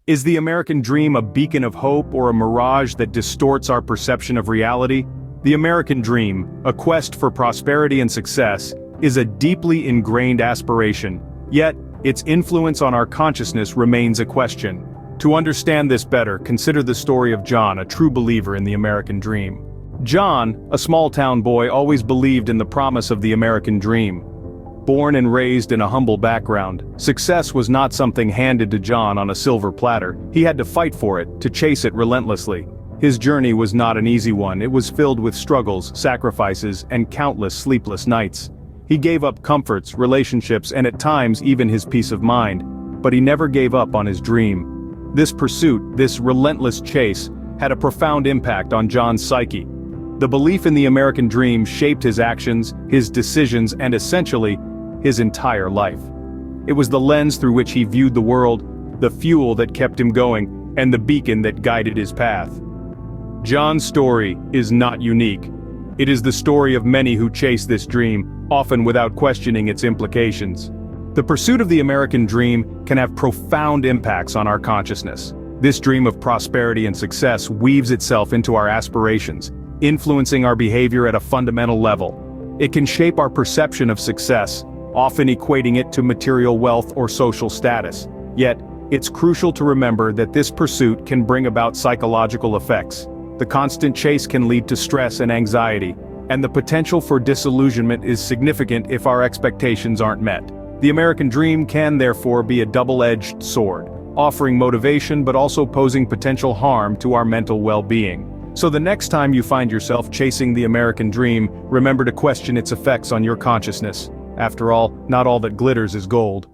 Is the American dream a beacon of hope or a mirage that distorts our perception of reality? The American dream, a quest for prosperity and success, is a deeply ingrained aspiration, yet its influence on our consciousness remains a question. To understand this better, consider the story of John, a true believer in the American dream. John, a small-town boy, always believed in the promise of the American dream. Born and raised in a humble background, success was not something handed to John on a silver platter. He had to fight for it, to chase it relentlessly. His journey was not an easy one. It was filled with struggles, sacrifices, and countless sleepless nights. He gave up comforts, relationships, and at times even his peace of mind. But he never gave up on his dream. This pursuit, this relentless chase, had a profound impact on John's psyche. The belief in the American dream shaped his actions, his decisions, and essentially, his entire life. It was the lens through which he viewed the world, the fuel that kept him going, and the beacon that guided his path. John's story is not unique. It is the story of many who chase this dream, often without questioning its implications. The pursuit of the American dream can have profound impacts on our consciousness. This dream of prosperity and success weaves itself into our aspirations, influencing our behavior at a fundamental level. It can shape our perception of success, often equating it to material wealth or social status. Yet, it's crucial to remember that this pursuit can bring about psychological effects. The constant chase can lead to stress and anxiety, and the potential for disillusionment is significant if our expectations aren't met. The American dream can therefore be a double-edged sword, offering motivation but also posing potential harm to our mental well-being. So the next time you find yourself chasing the American dream, remember to question its effects on your consciousness. After all, not all that glitters is gold.